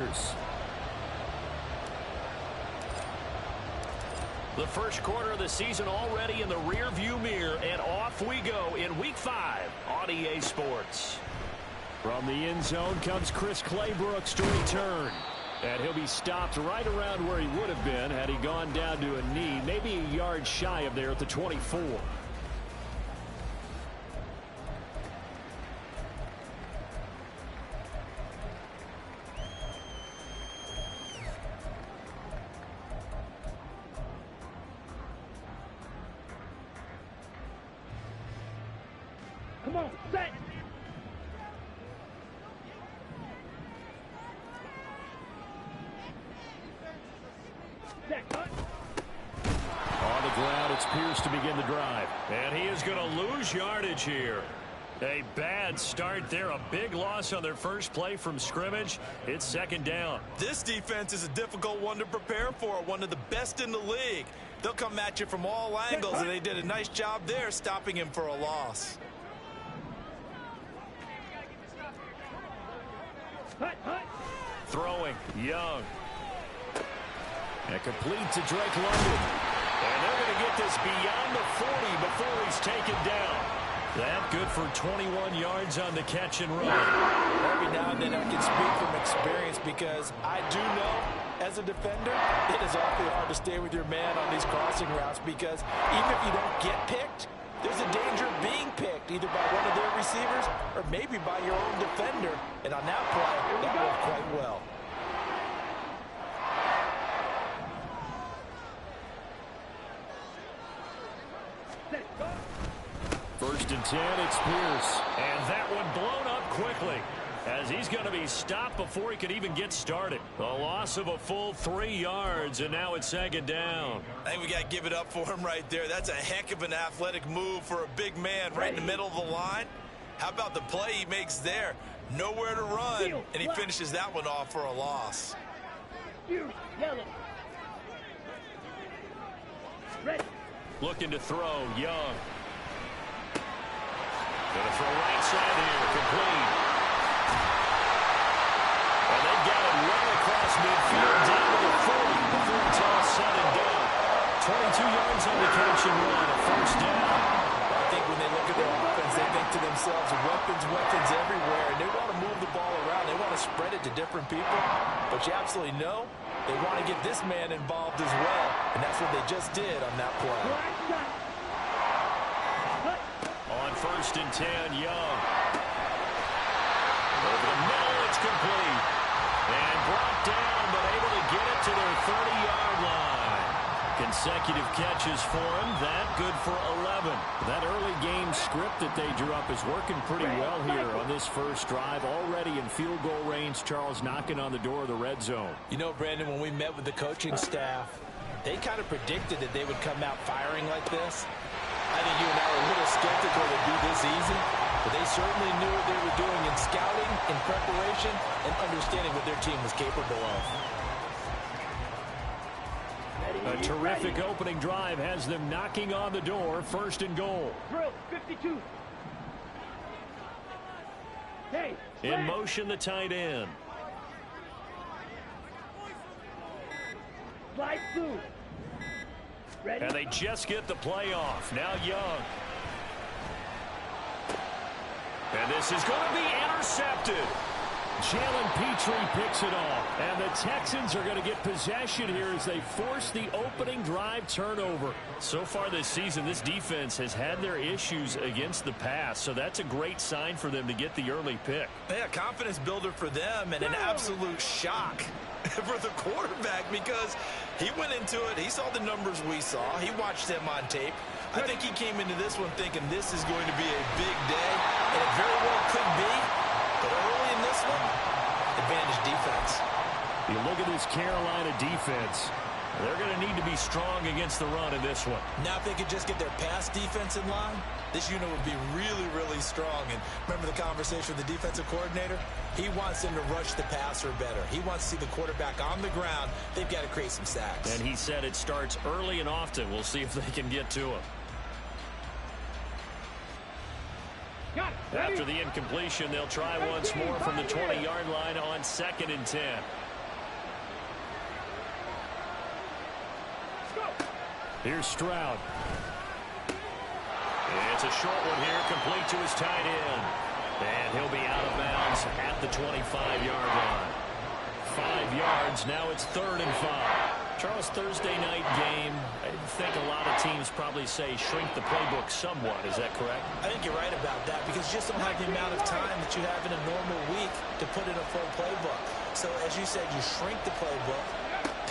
The first quarter of the season already in the rearview mirror, and off we go in Week 5 on EA Sports. From the end zone comes Chris Claybrooks to return. And he'll be stopped right around where he would have been had he gone down to a knee, maybe a yard shy of there at the 24. Come on, set! On the ground, it's Pierce to begin the drive. And he is going to lose yardage here. A bad start there. A big loss on their first play from scrimmage. It's second down. This defense is a difficult one to prepare for. One of the best in the league. They'll come at you from all angles, and they did a nice job there stopping him for a loss. Throwing, Young. And complete to Drake London. And they're going to get this beyond the 40 before he's taken down. That good for 21 yards on the catch and run. Every now and then I can speak from experience because I do know, as a defender, it is awfully hard to stay with your man on these crossing routes because even if you don't get picked, there's a danger of being picked either by one of their receivers or maybe by your own defender. And on that play, that worked quite well. First and 10, it's Pierce. And that one blown up quickly as he's going to be stopped before he could even get started. A loss of a full 3 yards, and now it's second down. I think we got to give it up for him right there. That's a heck of an athletic move for a big man right in the middle of the line. How about the play he makes there? Nowhere to run, and he finishes that one off for a loss. Looking to throw, Young. Going to throw right side here, complete. And they got it right across midfield, down to the 40 before it's all said and done. 22 yards on the catch and run, a first down. I think when they look at their offense, they think to themselves, weapons everywhere, and they want to move the ball around. They want to spread it to different people. But you absolutely know they want to get this man involved as well, and that's what they just did on that play. On first and 10, Young. Over the middle, it's complete. And brought down, but able to get it to their 30-yard line. Consecutive catches for him. That good for 11. That early game script that they drew up is working pretty well here on this first drive. Already in field goal range, Charles knocking on the door of the red zone. You know, Brandon, when we met with the coaching staff, they kind of predicted that they would come out firing like this. I think you and I were a little skeptical they'd be this easy, but they certainly knew what they were doing in scouting, in preparation, and understanding what their team was capable of. A terrific opening drive has them knocking on the door, first and goal. Drill, 52. Hey, in motion, the tight end. Slide through. Ready? And they just get the play off. Now Young. And this is going to be intercepted. Jalen Petrie picks it off. And the Texans are going to get possession here as they force the opening drive turnover. So far this season, this defense has had their issues against the pass. So that's a great sign for them to get the early pick. Yeah, confidence builder for them and an absolute shock for the quarterback because he went into it. He saw the numbers we saw. He watched them on tape. I think he came into this one thinking this is going to be a big day, and it very well could be. But early in this one, advantage defense. You look at this Carolina defense. They're going to need to be strong against the run in this one. Now if they could just get their pass defense in line, this unit would be really, really strong. And remember the conversation with the defensive coordinator? He wants them to rush the passer better. He wants to see the quarterback on the ground. They've got to create some sacks. And he said it starts early and often. We'll see if they can get to him. After the incompletion, they'll try once more from the 20-yard line on 2nd and 10. Here's Stroud. It's a short one here, complete to his tight end. And he'll be out of bounds at the 25-yard line. 5 yards, now it's 3rd and 5. Charles, Thursday night game, I think a lot of teams probably say shrink the playbook somewhat. Is that correct? I think you're right about that because you just don't have the amount of time that you have in a normal week to put in a full playbook. So as you said, you shrink the playbook,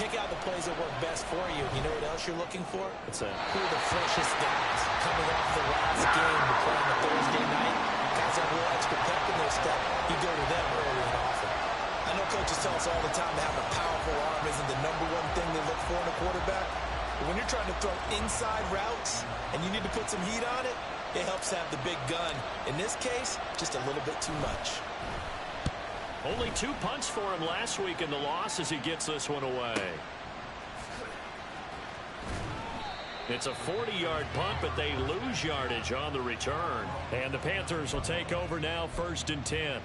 pick out the plays that work best for you. You know what else you're looking for? What's that? Who are the freshest guys coming off the last game to play on a Thursday night? Guys have a little extra pep in their step. You go to them early and often. I know coaches tell us all the time that having a powerful arm isn't the #1 thing they look for in a quarterback. But when you're trying to throw inside routes and you need to put some heat on it, it helps have the big gun. In this case, just a little bit too much. Only 2 punts for him last week in the loss as he gets this one away. It's a 40-yard punt, but they lose yardage on the return. And the Panthers will take over now, 1st and 10.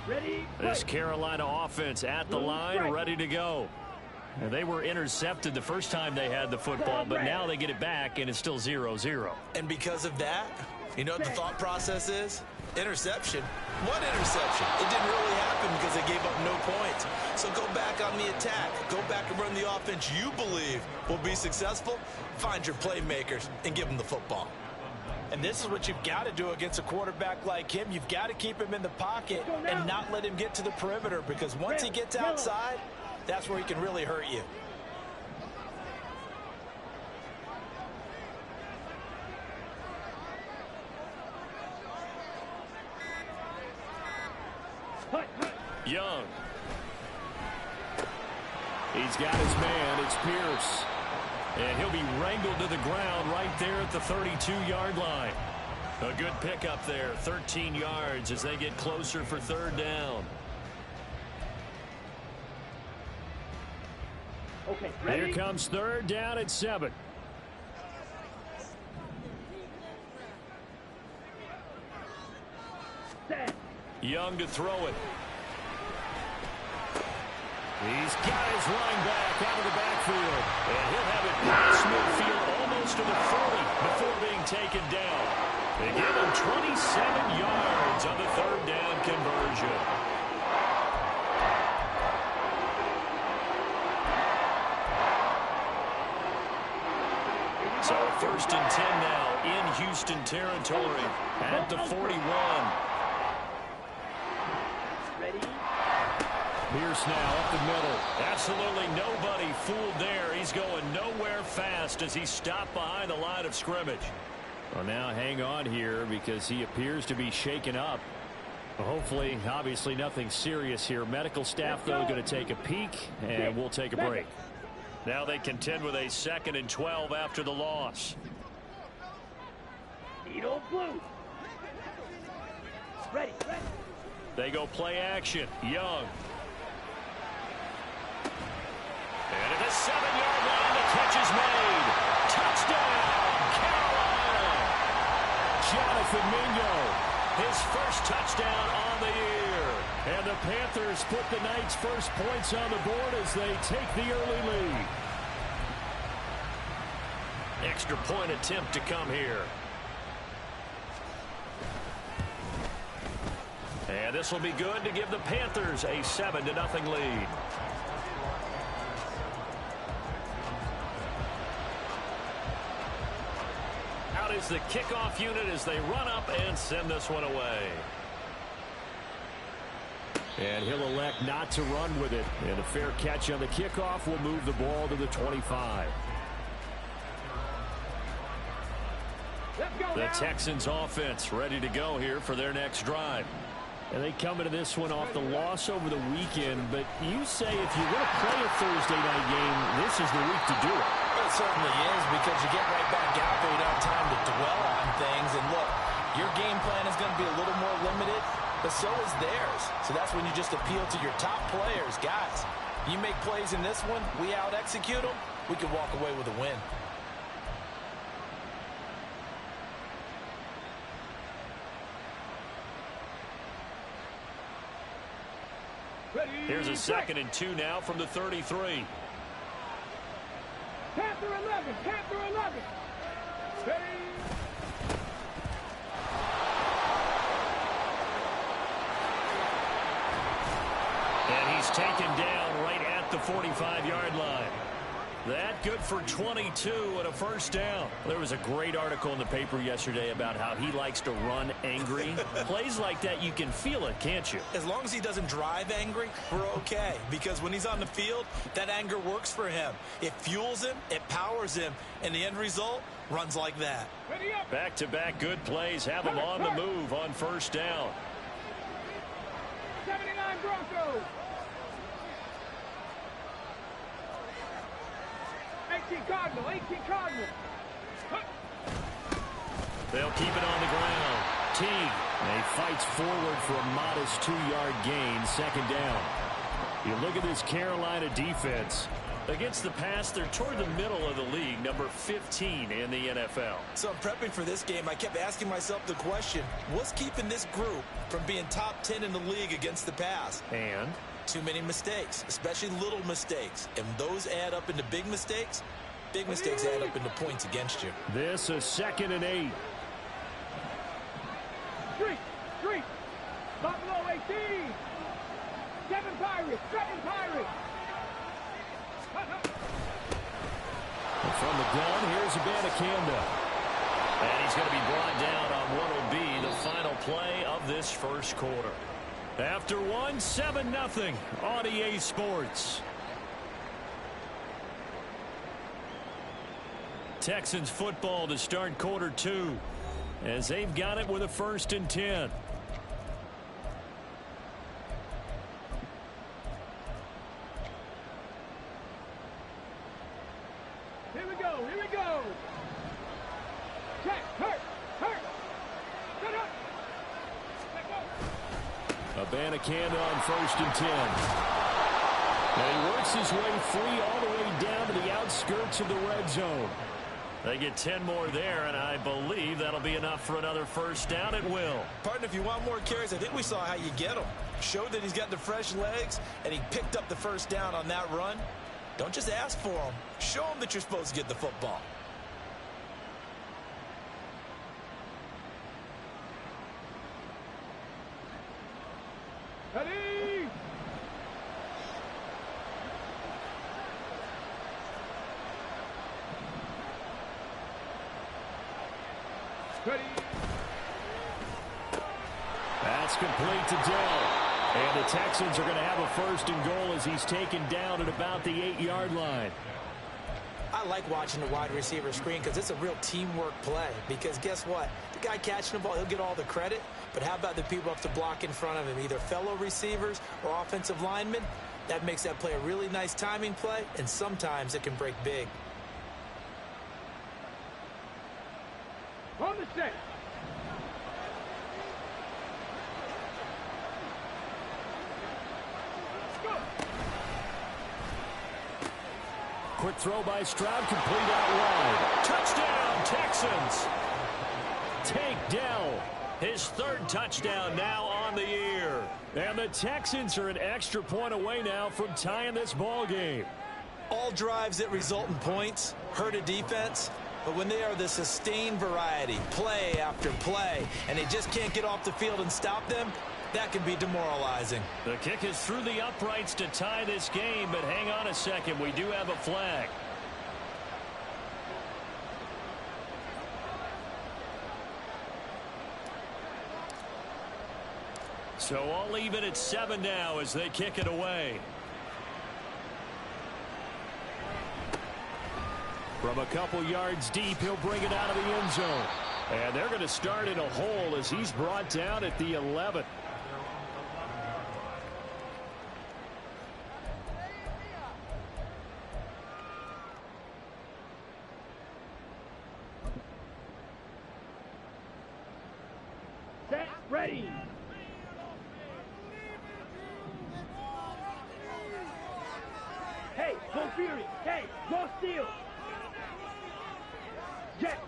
Ready? This Carolina offense at the line, ready to go. And they were intercepted the first time they had the football, but now they get it back, and it's still 0-0. And because of that, you know what the thought process is? Interception. What interception? It didn't really happen because they gave up no points. So go back on the attack. Go back and run the offense you believe will be successful. Find your playmakers and give them the football. And this is what you've got to do against a quarterback like him. You've got to keep him in the pocket and not let him get to the perimeter because once he gets outside, that's where he can really hurt you. Young. He's got his man. It's Pierce. And he'll be wrangled to the ground right there at the 32-yard line. A good pickup there. 13 yards as they get closer for 3rd down. Okay, ready? Here comes 3rd down at 7. Set. Young to throw it. He's got his line back out of the backfield. And he'll have it past midfield almost to the 40 before being taken down. They give him 27 yards on the 3rd down conversion. So 1st and 10 now in Houston territory at the 41. Ready? Pierce now up the middle. Absolutely nobody fooled there. He's going nowhere fast as he's stopped behind the line of scrimmage. Well, now hang on here because he appears to be shaken up. Well, hopefully, obviously nothing serious here. Medical staff, though, going to take a peek, and we'll take a break. Now they contend with a 2nd and 12 after the loss. Needle blue. Ready, ready. They go play action. Young. And at the 7-yard line, the catch is made. Touchdown, Carolina. Jonathan Mingo, his first touchdown on the year. And the Panthers put the night's first points on the board as they take the early lead. Extra point attempt to come here. And this will be good to give the Panthers a 7-0 lead. Out is the kickoff unit as they run up and send this one away. And he'll elect not to run with it. And a fair catch on the kickoff will move the ball to the 25. The Texans offense ready to go here for their next drive. And they come into this one off the loss over the weekend. But you say if you're going to play a Thursday night game, this is the week to do it. It certainly is because you get right back out there. You don't have time to dwell on things. And look, your game plan is going to be a little more limited, but so is theirs. So that's when you just appeal to your top players. Guys, you make plays in this one, we out-execute them, we can walk away with a win. Here's a 2nd and 2 now from the 33. Panther 11, Panther 11. Ready. And he's taken down right at the 45-yard line. That good for 22 and a first down. There was a great article in the paper yesterday about how he likes to run angry. Plays like that, you can feel it, can't you? As long as he doesn't drive angry, we're okay. Because when he's on the field, that anger works for him. It fuels him, it powers him, and the end result runs like that. Back-to-back good plays have him on the move on first down. 79 Broncos. 18 Cardinal, 18 Cardinal. They'll keep it on the ground. Teague. He fights forward for a modest 2-yard gain, 2nd down. You look at this Carolina defense. Against the pass, they're toward the middle of the league, number 15 in the NFL. So I'm prepping for this game. I kept asking myself the question, what's keeping this group from being top 10 in the league against the pass? And? Too many mistakes, especially little mistakes. And those add up into big mistakes. Big mistakes add up into points against you. This is 2nd and 8. Street. Buffalo 18. 7 Pirates, 7 Pirates. And from the gun, here's Abanikanda. And he's going to be brought down on what will be the final play of this first quarter. After 7-0 on EA Sports. Texans football to start quarter 2 as they've got it with a 1st and 10. Here we go. Check, hurt. Good hurt. Abanikanda on 1st and 10. And he works his way free all the way down to the outskirts of the red zone. They get 10 more there, and I believe that'll be enough for another first down at will. Partner, if you want more carries, I think we saw how you get them. Showed that he's got the fresh legs, and he picked up the first down on that run. Don't just ask for them. Show them that you're supposed to get the football. Ready. Ready. That's complete to Dell. And the Texans are going to have a 1st and goal as he's taken down at about the 8-yard line. I like watching the wide receiver screen because it's a real teamwork play. Because guess what? The guy catching the ball, he'll get all the credit. But how about the people up to block in front of him, either fellow receivers or offensive linemen? That makes that play a really nice timing play, and sometimes it can break big. On the set. Go. Quick throw by Stroud, complete out wide. Touchdown, Texans. Tank Dell, his 3rd touchdown now on the year. And the Texans are an extra point away now from tying this ball game. All drives that result in points hurt a defense, but when they are the sustained variety, play after play, and they just can't get off the field and stop them, that can be demoralizing. The kick is through the uprights to tie this game, but hang on a second, we do have a flag. So all even at 7 now as they kick it away. From a couple yards deep, he'll bring it out of the end zone. And they're going to start in a hole as he's brought down at the 11. Set. Ready. Hey, go Fury. Hey, go Steel. Jet.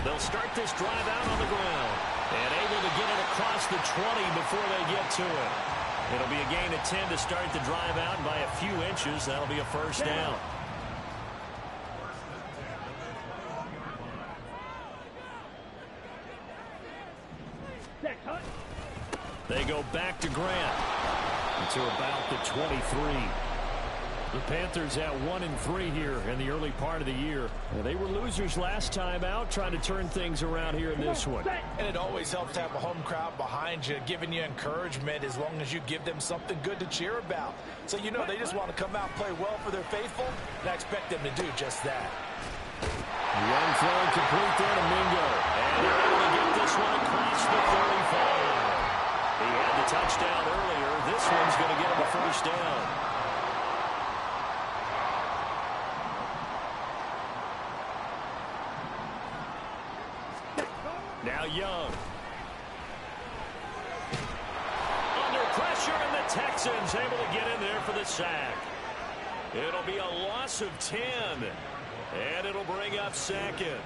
They'll start this drive out on the ground. And able to get it across the 20 before they get to it. It'll be a gain of 10 to start the drive out, and by a few inches, that'll be a first down. They go back to Grant to about the 23. The Panthers at 1-3 here in the early part of the year. They were losers last time out, trying to turn things around here in this one. And it always helps to have a home crowd behind you, giving you encouragement as long as you give them something good to cheer about. So you know they just want to come out and play well for their faithful, and I expect them to do just that. Young throw complete there to Mingo. And they're able to get this one across the 35. He had the touchdown earlier. This one's going to get him a first down. Now Young. Under pressure, and the Texans able to get in there for the sack. It'll be a loss of 10. And it'll bring up second.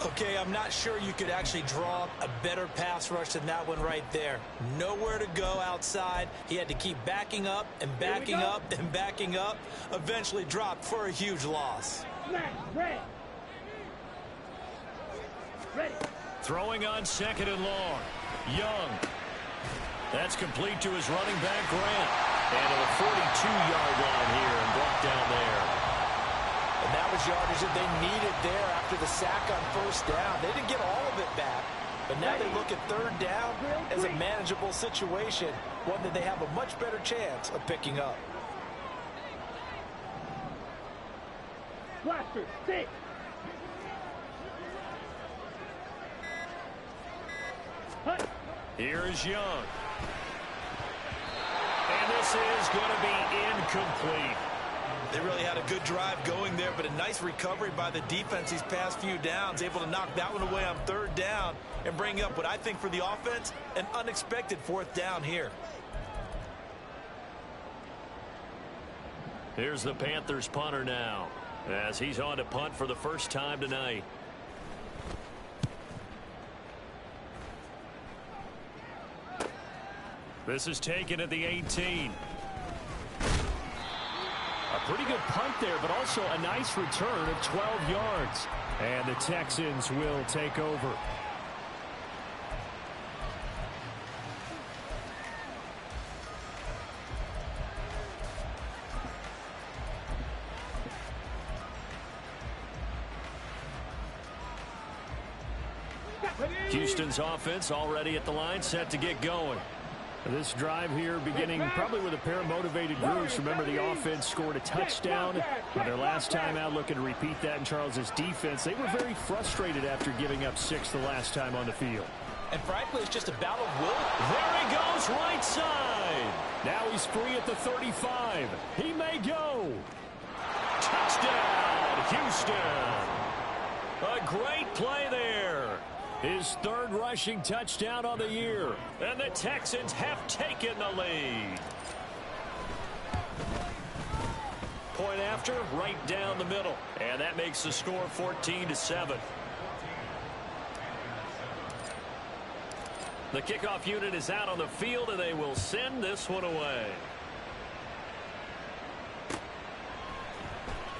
Okay, I'm not sure you could actually draw a better pass rush than that one right there. Nowhere to go outside. He had to keep backing up and backing up and backing up. Eventually dropped for a huge loss. Ready. Throwing on second and long. Young. That's complete to his running back, Grant. And to the 42-yard line here and brought down there. And that was yardage that they needed there after the sack on first down. They didn't get all of it back, but now they look at third down as a manageable situation, one that they have a much better chance of picking up. Blaster, 6. Here's Young. And this is going to be incomplete. They really had a good drive going there, but a nice recovery by the defense these past few downs, able to knock that one away on third down and bring up what I think for the offense, an unexpected fourth down here. Here's the Panthers punter now, as he's on to punt for the first time tonight. This is taken at the 18. A pretty good punt there, but also a nice return of 12 yards. And the Texans will take over. Houston's offense already at the line, set to get going. This drive here beginning probably with a pair of motivated groups. Remember, the offense scored a touchdown on their last time out, looking to repeat that in Charles's defense. They were very frustrated after giving up 6 the last time on the field. And frankly, it's just a battle of will. There he goes, right side. Now he's free at the 35. He may go. Touchdown, Houston. A great play there. His third rushing touchdown on the year. And the Texans have taken the lead. Point after, right down the middle. And that makes the score 14-7. The kickoff unit is out on the field, and they will send this one away.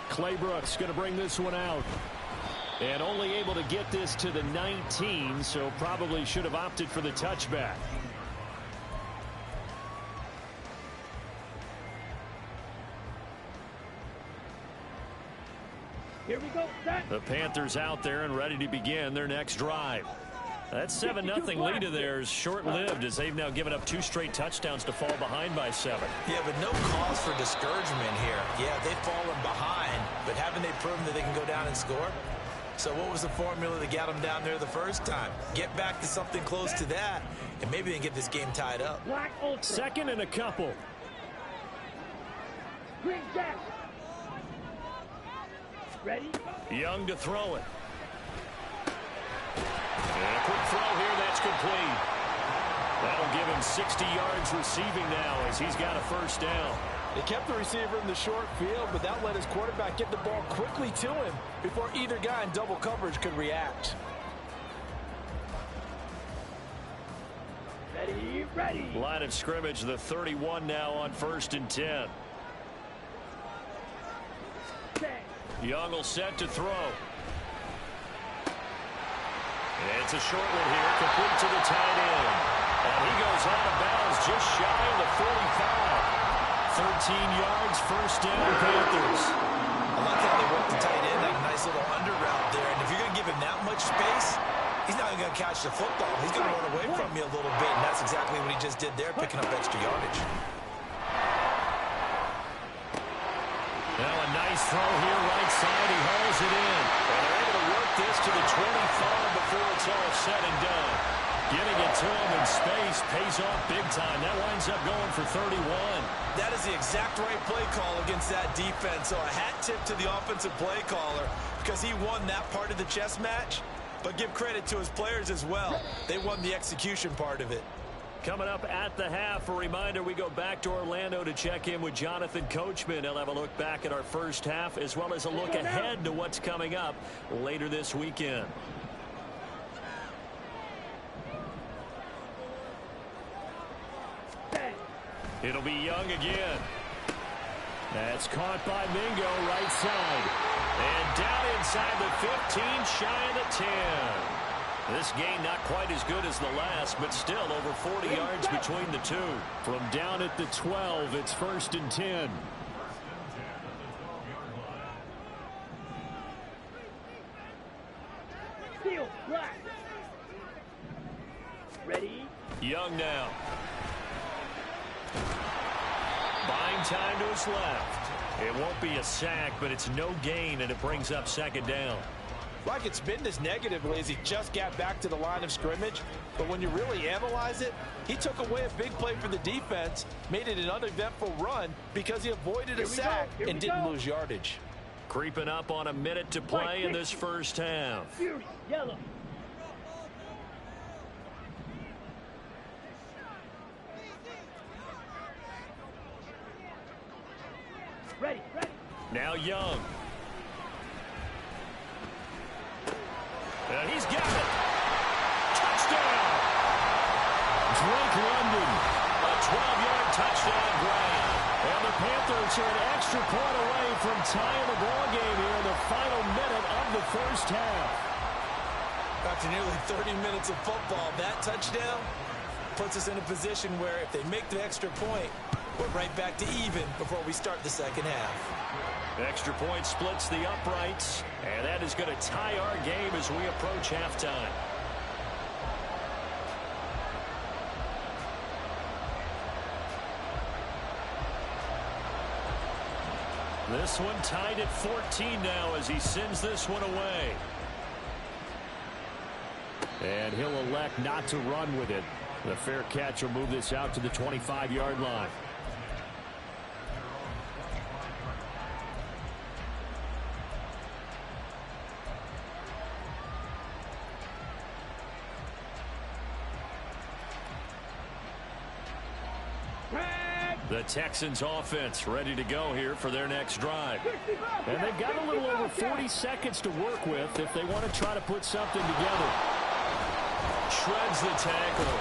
Claybrooks going to bring this one out. And only able to get this to the 19, so probably should have opted for the touchback. Here we go. Set. The Panthers out there and ready to begin their next drive. That 7-0 lead of theirs short-lived, as they've now given up 2 straight touchdowns to fall behind by 7. Yeah, but no cause for discouragement here. Yeah, they've fallen behind, but haven't they proven that they can go down and score? So what was the formula that got them down there the first time? Get back to something close to that, and maybe they can get this game tied up. Black Ultra. Second and a couple. Green Jack. Ready? Young to throw it. And a quick throw here, that's complete. That'll give him 60 yards receiving now as he's got a first down. They kept the receiver in the short field, but that let his quarterback get the ball quickly to him before either guy in double coverage could react. Ready. Line of scrimmage, the 31 now on 1st and 10. Young will set to throw. It's a short one here, complete to the tight end. And he goes out of bounds just shy of the 45. 13 yards, first down, Panthers. I like how they work the tight end, that nice little under route there. And if you're going to give him that much space, he's not even going to catch the football. He's going to run away from you a little bit, and that's exactly what he just did there, picking up extra yardage. Now a nice throw here, right side. He hauls it in. And they're able to work this to the 25 before it's all said and done. Getting it to him in space pays off big time. That winds up going for 31. That is the exact right play call against that defense. So a hat tip to the offensive play caller because he won that part of the chess match. But give credit to his players as well. They won the execution part of it. Coming up at the half, a reminder, we go back to Orlando to check in with Jonathan Coachman. He'll have a look back at our first half as well as a look ahead to what's coming up later this weekend. It'll be Young again. That's caught by Mingo, right side. And down inside the 15, shy of the 10. This game not quite as good as the last, but still over 40 yards between the two. From down at the 12, it's 1st and 10. Steel, black. Ready. Young now. Buying time to his left. It won't be a sack, but it's no gain, and it brings up 2nd down. Like it's been this negatively as he just got back to the line of scrimmage. But when you really analyze it, he took away a big play for the defense, made it an uneventful run because he avoided a sack and didn't lose yardage. Creeping up on a minute to play in this first half. Fury, yellow. Ready. Now Young. And he's got it. Touchdown. Drake London. A 12-yard touchdown grab. And the Panthers are an extra point away from tying the ball game here in the final minute of the first half. After nearly 30 minutes of football, that touchdown puts us in a position where if they make the extra point, we're right back to even before we start the second half. Extra point splits the uprights, and that is going to tie our game as we approach halftime. This one tied at 14 now as he sends this one away. And he'll elect not to run with it. The fair catch will move this out to the 25-yard line. The Texans offense ready to go here for their next drive. And they've got a little over 40 seconds to work with if they want to try to put something together. Shreds the tackle.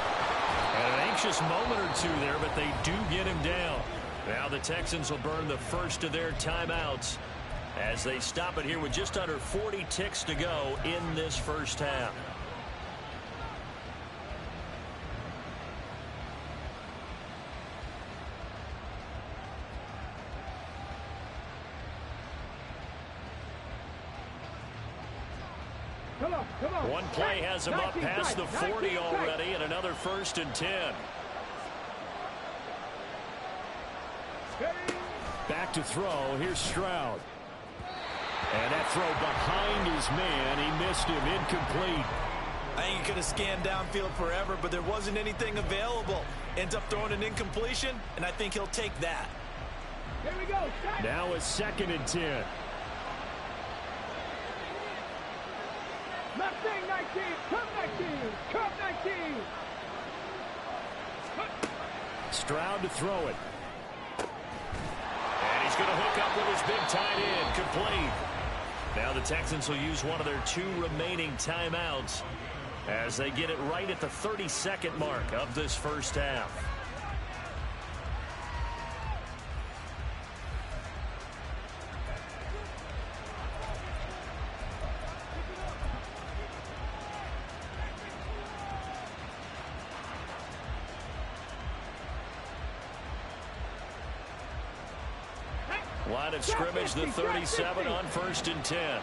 And an anxious moment or two there, but they do get him down. Now the Texans will burn the first of their timeouts as they stop it here with just under 40 ticks to go in this first half. Come on. One play has him up past the 40 already, and another 1st and 10. Back to throw. Here's Stroud. And that throw behind his man. He missed him. Incomplete. I think he could have scanned downfield forever, but there wasn't anything available. Ends up throwing an incompletion, and I think he'll take that. Here we go. Now a 2nd and 10. Left thing 19, come 19. Stroud to throw it. And he's going to hook up with his big tight end. Complete. Now the Texans will use one of their 2 remaining timeouts as they get it right at the 30-second mark of this first half. Line of scrimmage, the 37 on 1st and 10.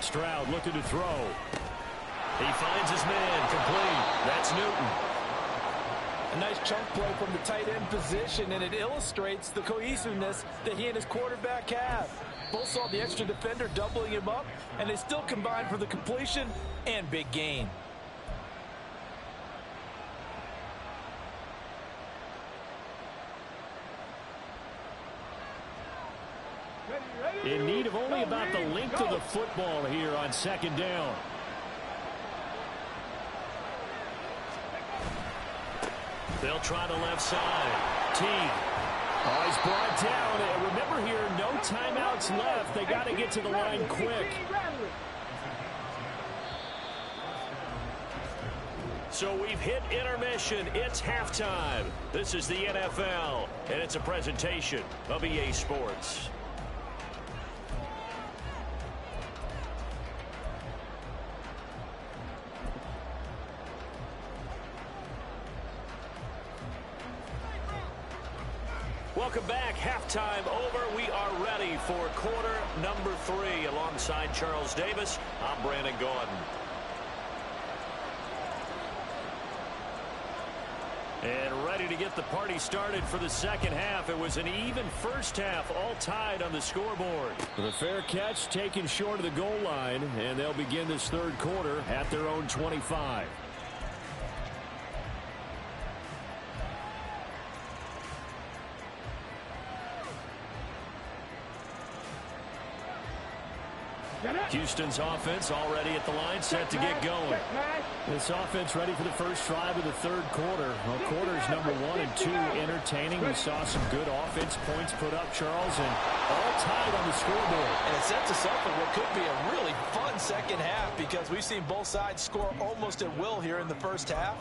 Stroud looking to throw. He finds his man, complete. That's Newton. A nice chunk play from the tight end position, and it illustrates the cohesiveness that he and his quarterback have. Both saw the extra defender doubling him up, and they still combined for the completion and big gain. In need of only about the length of the football here on 2nd down. They'll try the left side. Teague. Oh, he's brought down. And remember here, no timeouts left. They got to get to the line quick. So we've hit intermission. It's halftime. This is the NFL, and it's a presentation of EA Sports. Welcome back. Halftime over. We are ready for quarter number 3. Alongside Charles Davis, I'm Brandon Gordon. And ready to get the party started for the second half. It was an even first half, all tied on the scoreboard. The fair catch taken short of the goal line, and they'll begin this third quarter at their own 25. Houston's offense already at the line, set to get going. This offense ready for the first drive of the third quarter. Well, quarters number 1 and 2 entertaining. We saw some good offense points put up, Charles, and all tied on the scoreboard. And it sets us up for what could be a really fun second half, because we've seen both sides score almost at will here in the first half.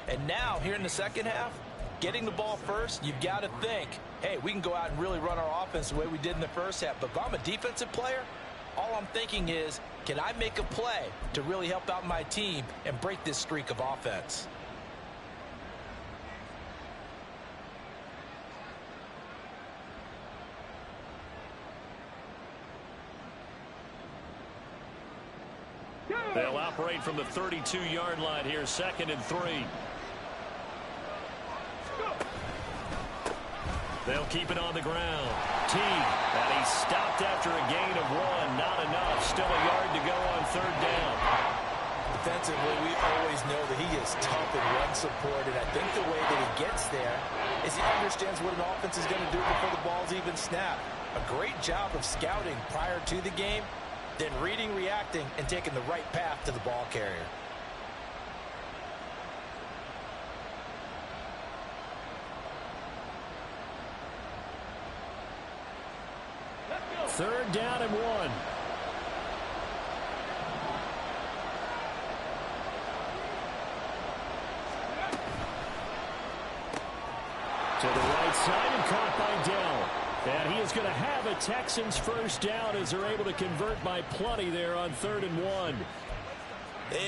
And now, here in the second half, getting the ball first, you've got to think, hey, we can go out and really run our offense the way we did in the first half. But if I'm a defensive player, all I'm thinking is, can I make a play to really help out my team and break this streak of offense? They'll operate from the 32-yard line here, 2nd and 3. They'll keep it on the ground. Teague, and he's stopped after a gain of 1. Not enough. Still a yard to go on 3rd down. Defensively, we always know that he is tough in run support, and I think the way that he gets there is he understands what an offense is going to do before the ball's even snapped. A great job of scouting prior to the game, then reading, reacting, and taking the right path to the ball carrier. Third down and 1. To the right side and caught by Dell. And he is going to have a Texans first down as they're able to convert by plenty there on 3rd and 1.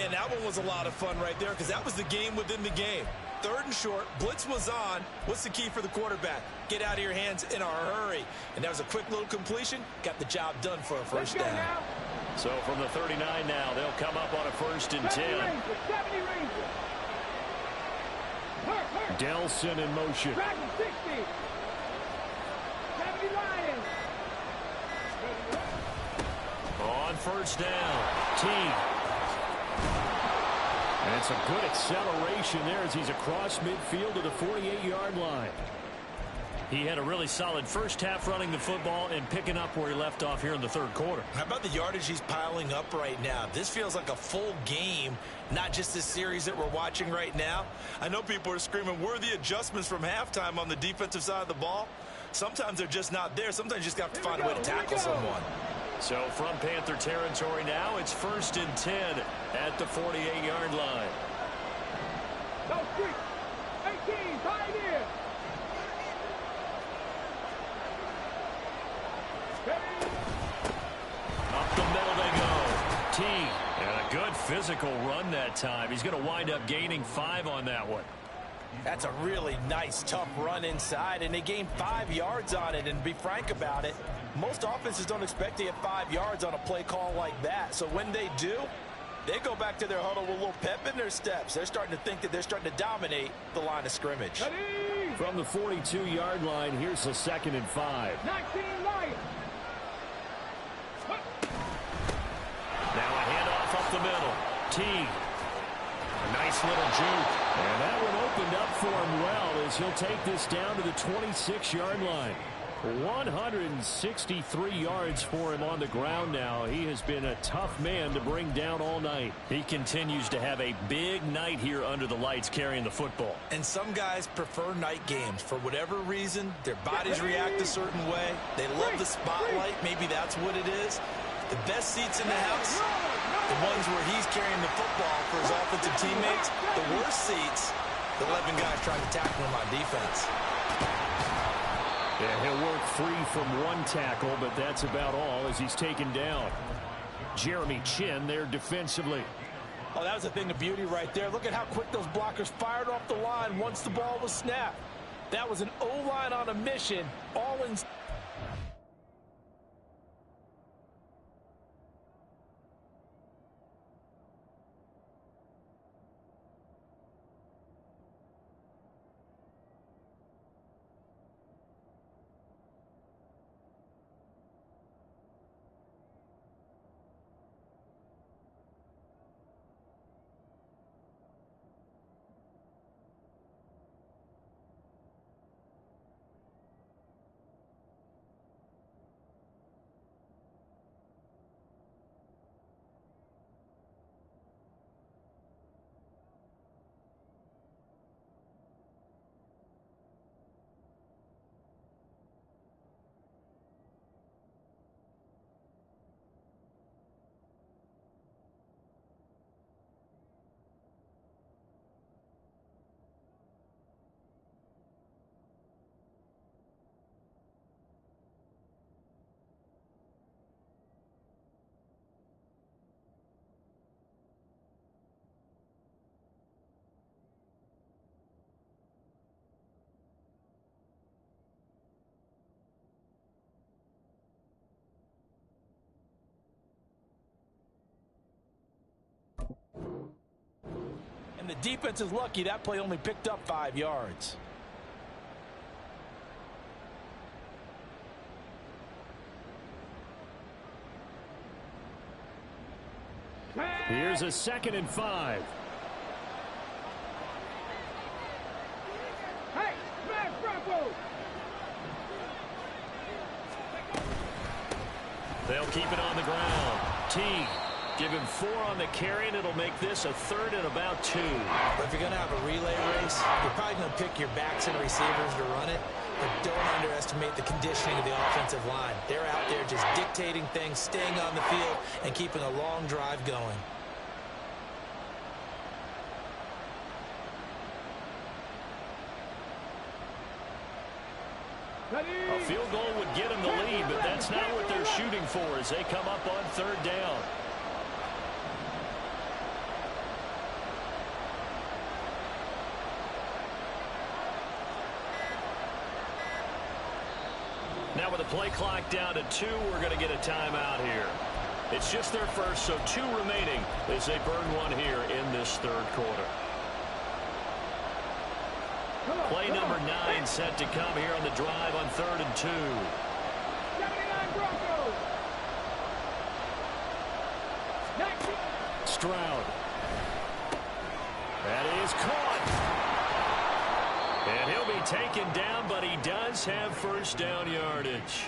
And that one was a lot of fun right there, because that was the game within the game. 3rd and short, blitz was on. What's the key for the quarterback? Get out of your hands in a hurry. And that was a quick little completion. Got the job done for a first down. So from the 39 now, they'll come up on a 1st and 10. Delson in motion. On 1st down, Teague. And it's a good acceleration there as he's across midfield to the 48-yard line. He had a really solid first half running the football and picking up where he left off here in the third quarter. How about the yardage he's piling up right now? This feels like a full game, not just this series that we're watching right now. I know people are screaming, where are the adjustments from halftime on the defensive side of the ball? Sometimes they're just not there. Sometimes you just have to find a way to tackle someone. So from Panther territory now, it's 1st and 10 at the 48-yard line. No street. 18, tight end. Up the middle they go. T. And a good physical run that time. He's going to wind up gaining 5 on that one. That's a really nice, tough run inside, and they gained 5 yards on it. And to be frank about it, most offenses don't expect to get 5 yards on a play call like that. So when they do, they go back to their huddle with a little pep in their steps. They're starting to think that they're starting to dominate the line of scrimmage. From the 42-yard line, here's a 2nd and 5. 19 Lions. Now a handoff up the middle. T. A nice little juke. And that one opened up for him well as he'll take this down to the 26-yard line. 163 yards for him on the ground now. He has been a tough man to bring down all night. He continues to have a big night here under the lights carrying the football. And some guys prefer night games. For whatever reason, their bodies react a certain way. They love the spotlight. Maybe that's what it is. The best seats in the house, the ones where he's carrying the football for his offensive teammates. The worst seats, the 11 guys trying to tackle him on defense. Yeah, he'll work free from one tackle, but that's about all as he's taken down. Jeremy Chin there defensively. Oh, that was a thing of beauty right there. Look at how quick those blockers fired off the line once the ball was snapped. That was an O-line on a mission, all in. And the defense is lucky that play only picked up 5 yards. Here's a 2nd and 5. Hey, smash Bronco. They'll keep it on the ground. T. Give him 4 on the carry, and it'll make this a 3rd and about 2. But if you're going to have a relay race, you're probably going to pick your backs and receivers to run it. But don't underestimate the conditioning of the offensive line. They're out there just dictating things, staying on the field, and keeping a long drive going. A field goal would get them the lead, but that's not what they're shooting for as they come up on 3rd down. Now with the play clock down to 2, we're going to get a timeout here. It's just their first, so 2 remaining as they burn one here in this 3rd quarter. Play number 9 set to come here on the drive on 3rd and 2. 79 Broncos. Stroud. That is caught. And he'll be taken down, but he does have 1st down yardage.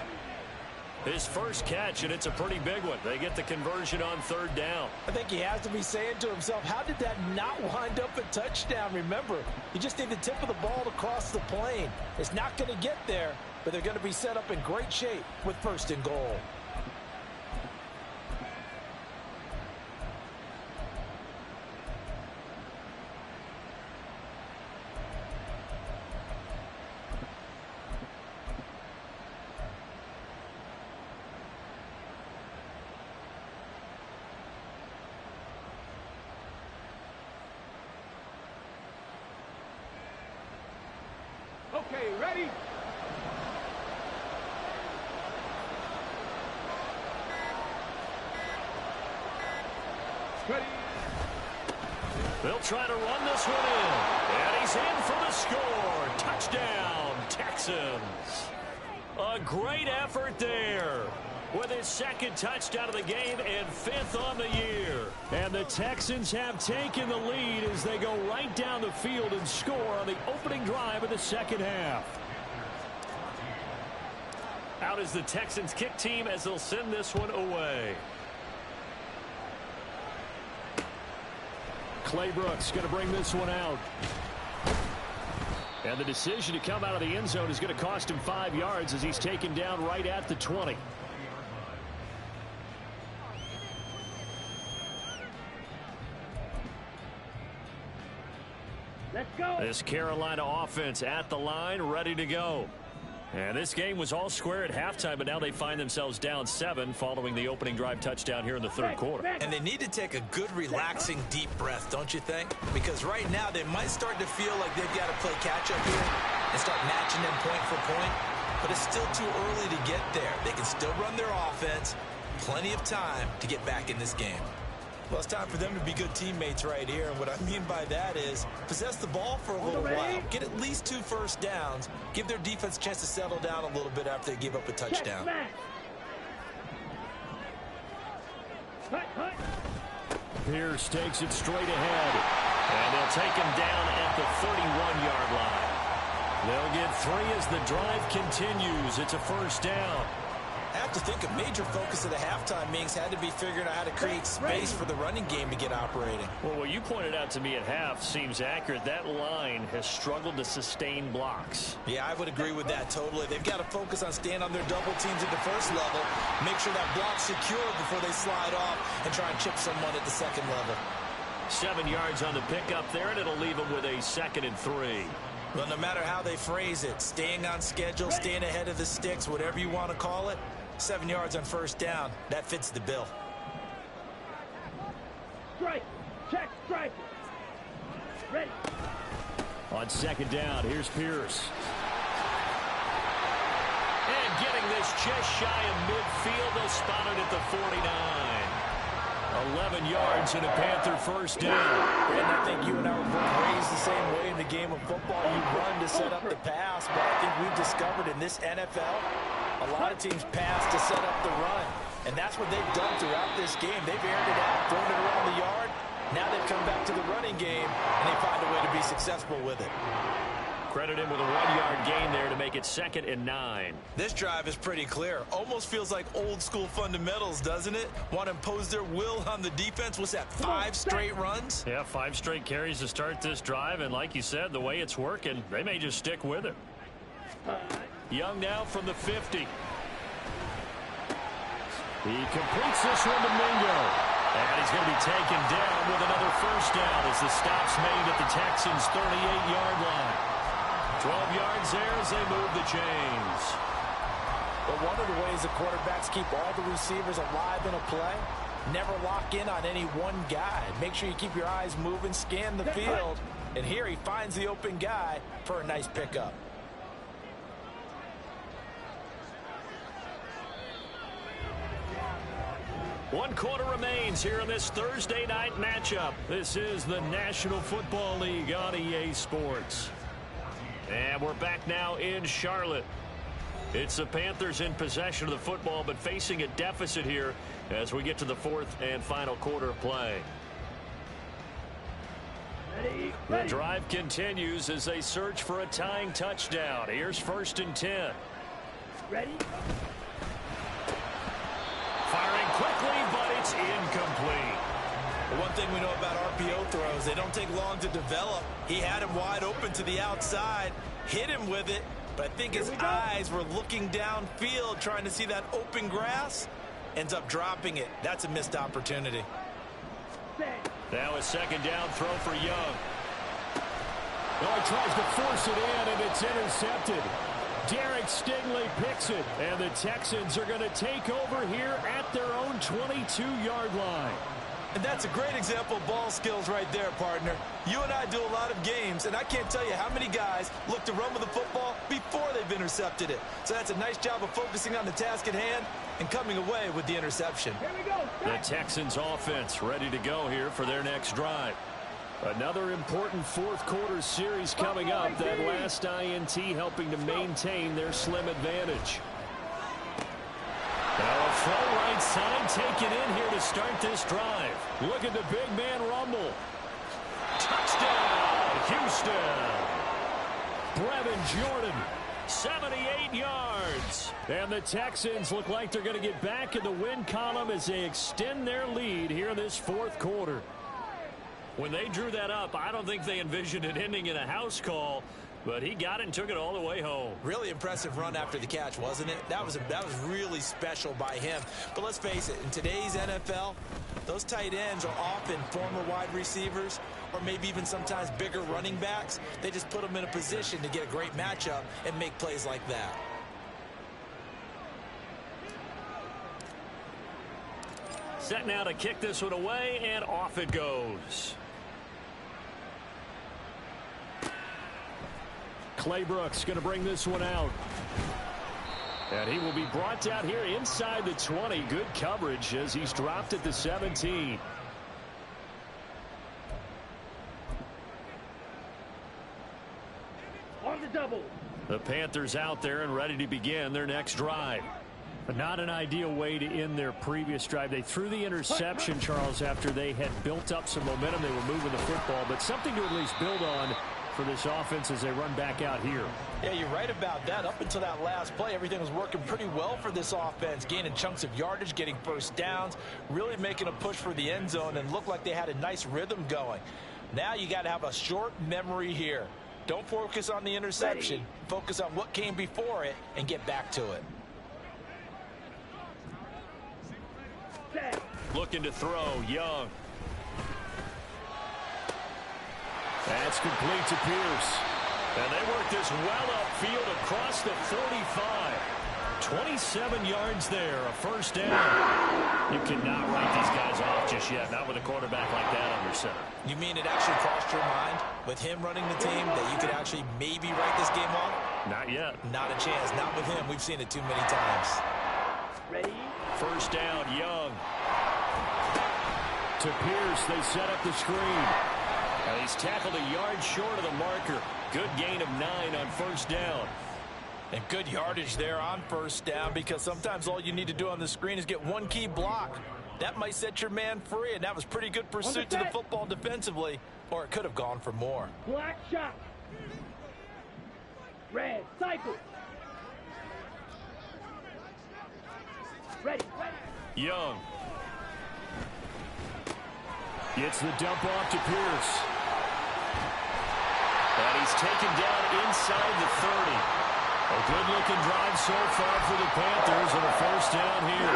His first catch, and it's a pretty big one. They get the conversion on 3rd down. I think he has to be saying to himself, how did that not wind up a touchdown? Remember, you just need the tip of the ball to cross the plane. It's not going to get there, but they're going to be set up in great shape with 1st and goal. Okay, ready? Ready. They'll try to run this one in. And he's in for the score. Touchdown, Texans. A great effort there with his 2nd touchdown of the game and 5th on the year. And the Texans have taken the lead as they go right down the field and score on the opening drive of the 2nd half. Out is the Texans kick team as they'll send this one away. Claybrooks going to bring this one out. And the decision to come out of the end zone is going to cost him 5 yards as he's taken down right at the 20. Let's go. This Carolina offense at the line, ready to go. And this game was all square at halftime, but now they find themselves down 7 following the opening drive touchdown here in the 3rd quarter. And they need to take a good, relaxing, deep breath, don't you think? Because right now they might start to feel like they've got to play catch-up here and start matching them point for point. But it's still too early to get there. They can still run their offense. Plenty of time to get back in this game. Well, it's time for them to be good teammates right here. And what I mean by that is possess the ball for a little while. Get at least 2 first downs. Give their defense a chance to settle down a little bit after they give up a touchdown. Pierce takes it straight ahead. And they'll take him down at the 31-yard line. They'll get 3 as the drive continues. It's a 1st down. I have to think a major focus of the halftime meetings had to be figuring out how to create space for the running game to get operating. Well, what you pointed out to me at half seems accurate. That line has struggled to sustain blocks. Yeah, I would agree with that totally. They've got to focus on staying on their double teams at the 1st level, make sure that block's secure before they slide off and try and chip someone at the 2nd level. 7 yards on the pickup there, and it'll leave them with a 2nd and 3. Well, no matter how they phrase it, staying on schedule, staying ahead of the sticks, whatever you want to call it, 7 yards on 1st down. That fits the bill. Strike. Check. Strike. Ready. On 2nd down, here's Pierce. And getting this just shy of midfield, they'll spot it at the 49. 11 yards and a Panther 1st down. And I think you and I were both raised the same way in the game of football. You run to set up the pass, but I think we've discovered in this NFL, a lot of teams pass to set up the run. And that's what they've done throughout this game. They've aired it out, thrown it around the yard. Now they've come back to the running game, and they find a way to be successful with it. Credit him with a 1-yard gain there to make it 2nd and 9. This drive is pretty clear. Almost feels like old school fundamentals, doesn't it? Want to impose their will on the defense. What's that, 5 straight runs? Yeah, 5 straight carries to start this drive. And like you said, the way it's working, they may just stick with it. Young now from the 50. He completes this one to Mingo. And he's going to be taken down with another 1st down as the stop's made at the Texans' 38-yard line. 12 yards there as they move the chains. But one of the ways the quarterbacks keep all the receivers alive in a play, never lock in on any one guy. Make sure you keep your eyes moving, scan the field. And here he finds the open guy for a nice pickup. One quarter remains here in this Thursday night matchup. This is the National Football League on EA Sports. And we're back now in Charlotte. It's the Panthers in possession of the football, but facing a deficit here as we get to the 4th and final quarter of play. Ready. The drive continues as they search for a tying touchdown. Here's 1st and 10. Ready. Firing quickly, but it's incomplete. One thing we know about RPO throws, they don't take long to develop. He had him wide open to the outside, hit him with it, But I think his eyes were looking downfield, trying to see that open grass. Ends up dropping it. That's a missed opportunity. Now a second down throw for Young. Oh, he tries to force it in, and it's intercepted. Derek Stingley picks it, and the Texans are going to take over here at their own 22-yard line. And that's a great example of ball skills right there, partner. You and I do a lot of games, and I can't tell you how many guys look to run with the football before they've intercepted it. So that's a nice job of focusing on the task at hand and coming away with the interception. Here we go. The Texans offense ready to go here for their next drive. Another important fourth quarter series coming up. That last INT helping to maintain their slim advantage. Now a full right side taken in here to start this drive. Look at the big man rumble. Touchdown, Houston. Brevin Jordan, 78 yards. And the Texans look like they're going to get back in the win column as they extend their lead here in this fourth quarter. When they drew that up, I don't think they envisioned it ending in a house call, but he got it and took it all the way home. Really impressive run after the catch, wasn't it? That was really special by him. But let's face it, in today's NFL, those tight ends are often former wide receivers or maybe even sometimes bigger running backs. They just put them in a position to get a great matchup and make plays like that. Set now to kick this one away, and off it goes. Claybrooks going to bring this one out. And he will be brought down here inside the 20. Good coverage as he's dropped at the 17. On the double. The Panthers out there and ready to begin their next drive. But not an ideal way to end their previous drive. They threw the interception, Charles, after they had built up some momentum. They were moving the football, but something to at least build on for this offense as they run back out here. Yeah, you're right about that. Up until that last play, everything was working pretty well for this offense, gaining chunks of yardage, getting first downs, really making a push for the end zone, and looked like they had a nice rhythm going. Now you got to have a short memory here. Don't focus on the interception. Focus on what came before it and get back to it. Looking to throw, Young. That's complete to Pierce. And they work this well upfield across the 45. 27 yards there, a first down. You cannot write these guys off just yet, not with a quarterback like that under center. You mean it actually crossed your mind with him running the team that you could actually maybe write this game off? Not yet. Not a chance. Not with him. We've seen it too many times. Ready? First down, Young. To Pierce, they set up the screen. And he's tackled a yard short of the marker. Good gain of 9 on first down. And good yardage there on first down, because sometimes all you need to do on the screen is get one key block. That might set your man free, and that was pretty good pursuit to the football defensively, or it could have gone for more. Black shot. Red cycle. Ready. Young. Gets the dump off to Pierce. And he's taken down inside the 30. A good-looking drive so far for the Panthers, and a first down here.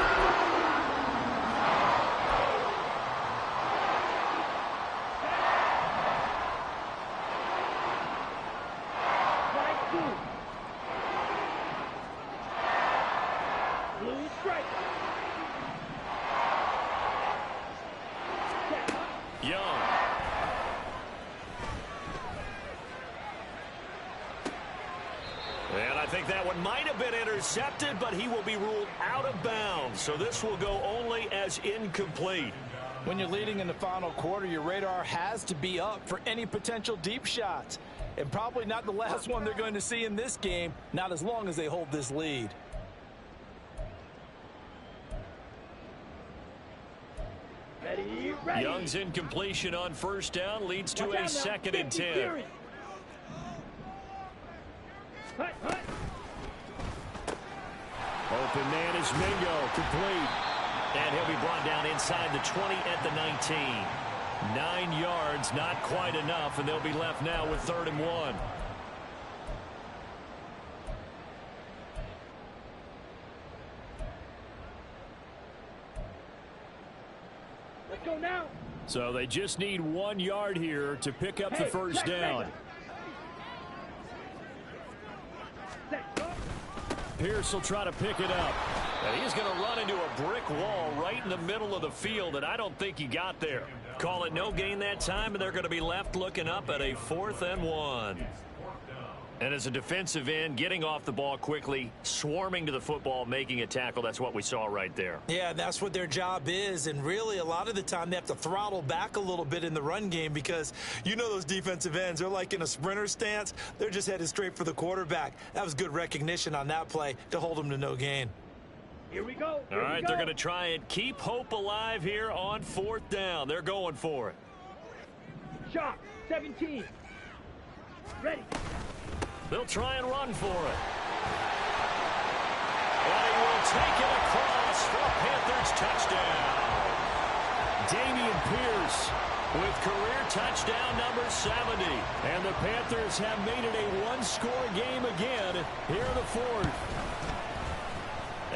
Blue strike. Young. And I think that one might have been intercepted, but he will be ruled out of bounds. So this will go only as incomplete. When you're leading in the final quarter, your radar has to be up for any potential deep shots. And probably not the last one they're going to see in this game, not as long as they hold this lead. Ready. Young's incompletion on first down leads to a second and 10. Open man is Mingo, complete. And he'll be brought down inside the 20 at the 19. 9 yards, not quite enough, and they'll be left now with 3rd and 1. Let's go now. So they just need 1 yard here to pick up the first down. Pierce will try to pick it up. And he's going to run into a brick wall right in the middle of the field, and I don't think he got there. Call it no gain that time, and they're going to be left looking up at a 4th and 1. And as a defensive end, getting off the ball quickly, swarming to the football, making a tackle, that's what we saw right there. Yeah, that's what their job is, and really a lot of the time they have to throttle back a little bit in the run game because you know those defensive ends, they're like in a sprinter stance. They're just headed straight for the quarterback. That was good recognition on that play to hold them to no gain. Here we go. All right, they're going to try and keep hope alive here on 4th down. They're going for it. Shot, 17. Ready. They'll try and run for it. And he will take it across for a Panthers touchdown. Damian Pierce with career touchdown number 70. And the Panthers have made it a one-score game again here in the 4th.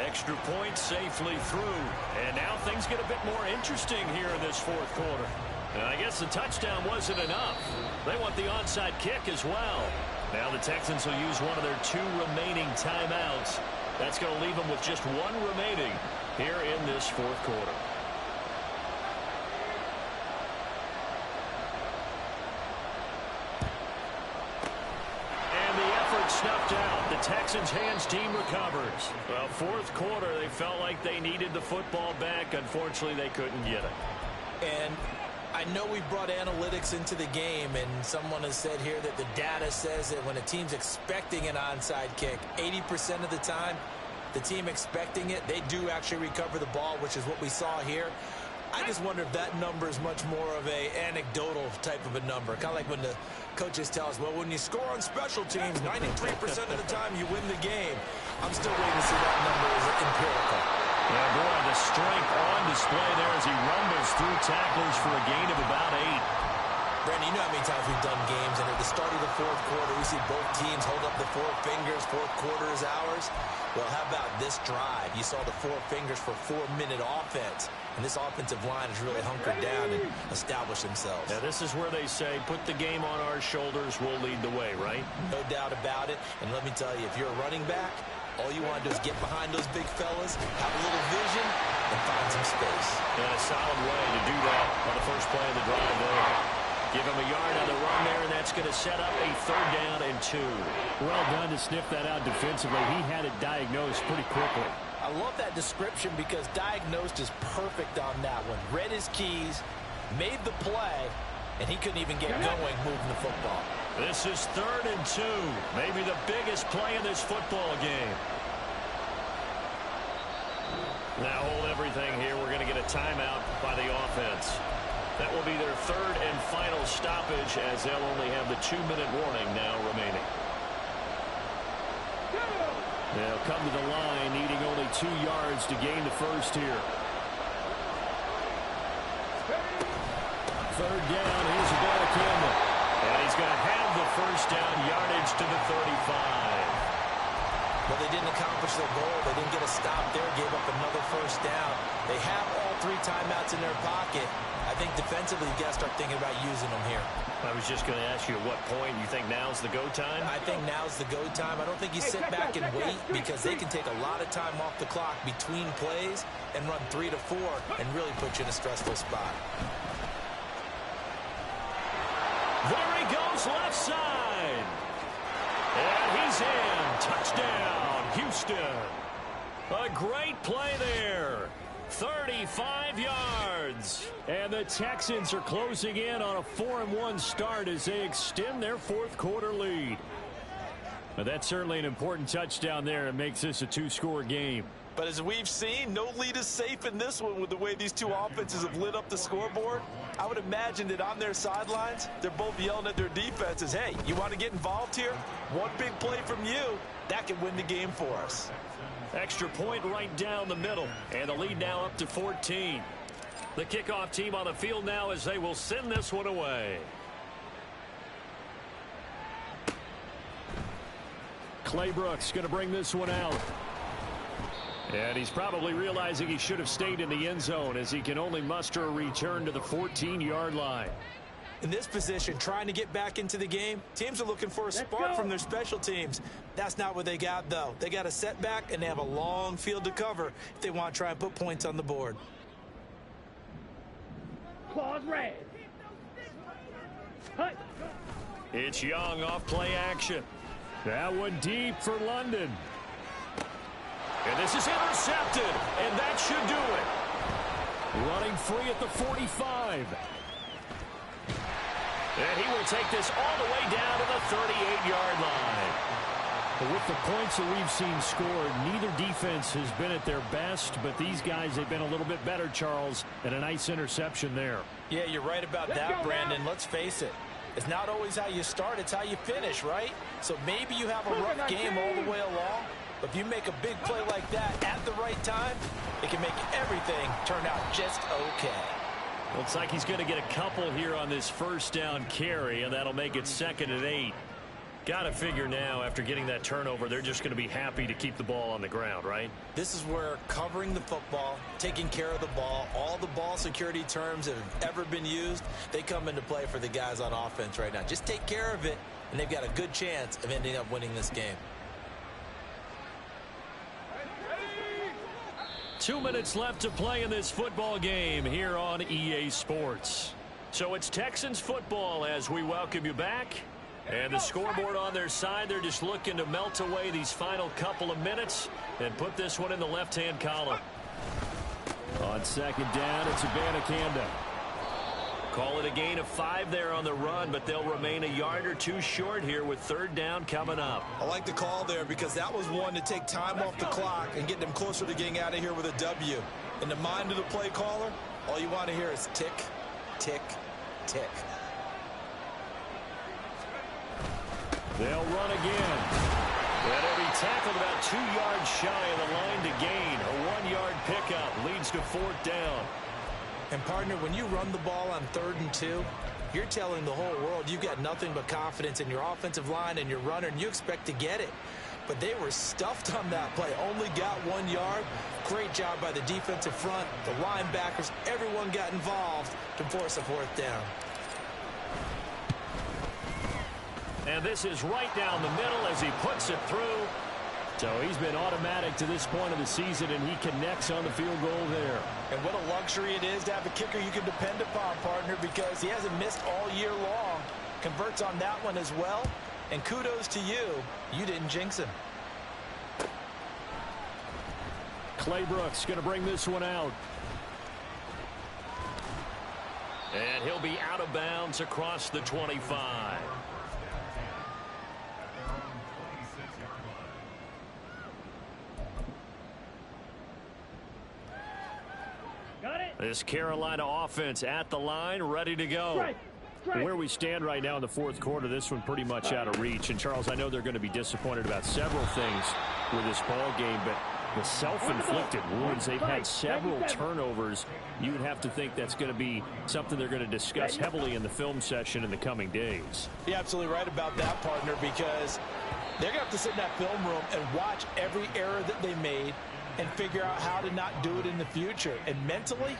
Extra point safely through. And now things get a bit more interesting here in this 4th quarter. And I guess the touchdown wasn't enough. They want the onside kick as well. Now the Texans will use one of their 2 remaining timeouts. That's going to leave them with just 1 remaining here in this 4th quarter. And the effort snuffed out. The Texans' hands team recovers. Well, 4th quarter, they felt like they needed the football back. Unfortunately, they couldn't get it. And I know we brought analytics into the game, and someone has said here that the data says that when a team's expecting an onside kick, 80% of the time, the team expecting it, they do actually recover the ball, which is what we saw here. I just wonder if that number is much more of a anecdotal type of a number. Kind of like when the coaches tell us, well, when you score on special teams, 93% of the time you win the game. I'm still waiting to see that number is empirical. Yeah, boy, the strength on display there as he rumbles through tacklers for a gain of about 8. Brandon, you know how many times we've done games, and at the start of the 4th quarter, we see both teams hold up the 4 fingers, 4th quarter is ours. Well, how about this drive? You saw the 4 fingers for 4-minute offense, and this offensive line has really hunkered down and established themselves. Now, this is where they say, put the game on our shoulders, we'll lead the way, right? No doubt about it, and let me tell you, if you're a running back, all you want to do is get behind those big fellas, have a little vision, and find some space. And a solid way to do that on the first play of the drive there. Give him a yard on the run there, and that's going to set up a 3rd down and 2. Well done to sniff that out defensively. He had it diagnosed pretty quickly. I love that description because diagnosed is perfect on that one. Read his keys, made the play, and he couldn't even get going moving the football. This is 3rd and 2. Maybe the biggest play in this football game. Now hold everything here. We're going to get a timeout by the offense. That will be their 3rd and final stoppage as they'll only have the 2-minute warning now remaining. They'll come to the line needing only 2 yards to gain the first here. 3rd down. Here's a ball to Campbell. And he's going to have the first down, yardage to the 35. Well, they didn't accomplish their goal. They didn't get a stop there, gave up another first down. They have all 3 timeouts in their pocket. I think defensively, you got to start thinking about using them here. I was just going to ask you at what point you think now's the go time? I think now's the go time. I don't think you sit back and wait because they can take a lot of time off the clock between plays and run 3 to 4 and really put you in a stressful spot. There he goes left side. And he's in. Touchdown, Houston. A great play there. 35 yards. And the Texans are closing in on a 4-1 start as they extend their 4th quarter lead. But that's certainly an important touchdown there. It makes this a 2-score game. But as we've seen, no lead is safe in this one with the way these 2 offenses have lit up the scoreboard. I would imagine that on their sidelines, they're both yelling at their defenses, hey, you want to get involved here? One big play from you, that can win the game for us. Extra point right down the middle. And the lead now up to 14. The kickoff team on the field now as they will send this one away. Clay Brooks going to bring this one out. And he's probably realizing he should have stayed in the end zone as he can only muster a return to the 14-yard line. In this position, trying to get back into the game, teams are looking for a spark from their special teams. That's not what they got, though. They got a setback, and they have a long field to cover if they want to try and put points on the board. Claws red. It's Young off play action. That one deep for London. And this is intercepted, and that should do it. Running free at the 45. And he will take this all the way down to the 38-yard line. But with the points that we've seen scored, neither defense has been at their best, but these guys have been a little bit better, Charles, and a nice interception there. Yeah, you're right about that, Brandon. Let's face it. It's not always how you start, it's how you finish, right? So maybe you have a rough game all the way along, but if you make a big play like that at the right time, it can make everything turn out just okay. Looks like he's going to get a couple here on this first down carry, and that'll make it 2nd and 8. Got to figure now, after getting that turnover, they're just going to be happy to keep the ball on the ground, right? This is where covering the football, taking care of the ball, all the ball security terms that have ever been used, they come into play for the guys on offense right now. Just take care of it, and they've got a good chance of ending up winning this game. 2 minutes left to play in this football game here on EA Sports. So it's Texans football as we welcome you back. And the scoreboard on their side, they're just looking to melt away these final couple of minutes and put this one in the left-hand column. On 2nd down, it's Abanikanda. Call it a gain of 5 there on the run, but they'll remain a yard or two short here with 3rd down coming up. I like the call there because that was one to take time off the clock and get them closer to getting out of here with a W. In the mind of the play caller, all you want to hear is tick, tick, tick. They'll run again. And he'll be tackled about 2 yards shy of the line to gain. A 1-yard pickup leads to 4th down. And, partner, when you run the ball on 3rd and 2, you're telling the whole world you've got nothing but confidence in your offensive line and your runner, and you expect to get it. But they were stuffed on that play. Only got 1 yard. Great job by the defensive front, the linebackers. Everyone got involved to force a 4th down. And this is right down the middle as he puts it through. So he's been automatic to this point of the season, and he connects on the field goal there. And what a luxury it is to have a kicker you can depend upon, partner, because he hasn't missed all year long. Converts on that one as well. And kudos to you. You didn't jinx him. Claybrooks going to bring this one out. And he'll be out of bounds across the 25. This Carolina offense at the line, ready to go. Where we stand right now in the 4th quarter, this one pretty much out of reach. And, Charles, I know they're going to be disappointed about several things with this ball game, but the self-inflicted wounds, they've had several turnovers. You would have to think that's going to be something they're going to discuss heavily in the film session in the coming days. You're absolutely right about that, partner, because they're going to have to sit in that film room and watch every error that they made and figure out how to not do it in the future. And mentally,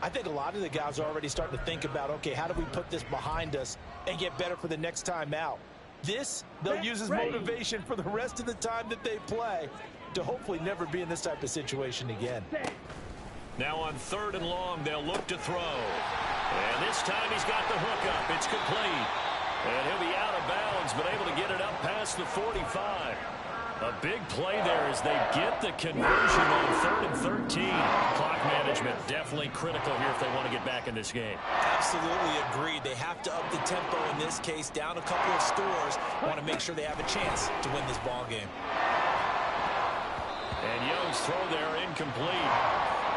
I think a lot of the guys are already starting to think about, okay, how do we put this behind us and get better for the next time out? This, they'll use as motivation for the rest of the time that they play to hopefully never be in this type of situation again. Now on 3rd and long, they'll look to throw. And this time he's got the hook up. It's complete. And he'll be out of bounds, but able to get it up past the 45. A big play there as they get the conversion on 3rd and 13. Clock management definitely critical here if they want to get back in this game. Absolutely agreed. They have to up the tempo in this case, down a couple of scores. Want to make sure they have a chance to win this ball game. And Young's throw there incomplete.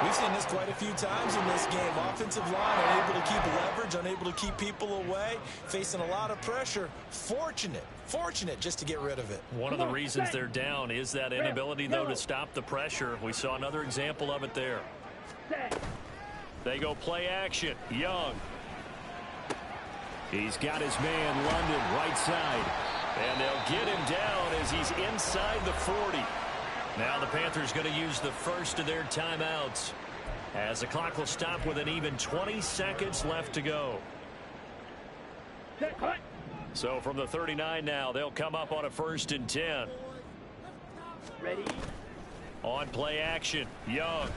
We've seen this quite a few times in this game. Offensive line unable to keep leverage, unable to keep people away, facing a lot of pressure. Fortunate just to get rid of it. One of the reasons they're down is that inability, though, to stop the pressure. We saw another example of it there. They go play action. Young. He's got his man, London, right side. And they'll get him down as he's inside the 40. Now the Panthers going to use the first of their timeouts, as the clock will stop with an even 20 seconds left to go. So from the 39 now, they'll come up on a 1st and 10. Ready? On play action, Young.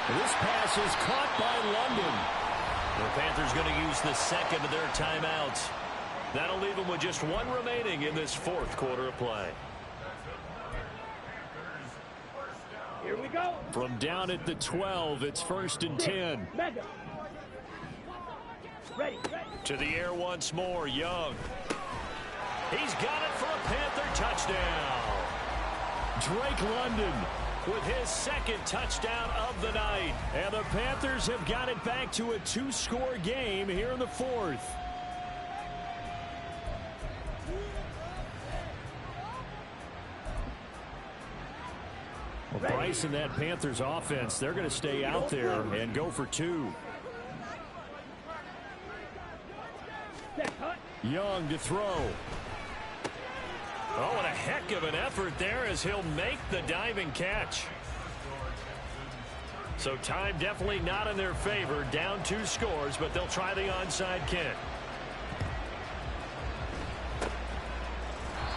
This pass is caught by London. The Panthers going to use the second of their timeouts. That'll leave them with just one remaining in this 4th quarter of play. Here we go. From down at the 12, it's 1st and 10. Mega. Ready. To the air once more, Young. He's got it for a Panther touchdown. Drake London with his 2nd touchdown of the night. And the Panthers have got it back to a 2-score game here in the 4th. Well, Bryce and that Panthers offense, they're going to stay out there and go for 2. Young to throw. Oh, and a heck of an effort there as he'll make the diving catch. So time definitely not in their favor. Down 2 scores, but they'll try the onside kick.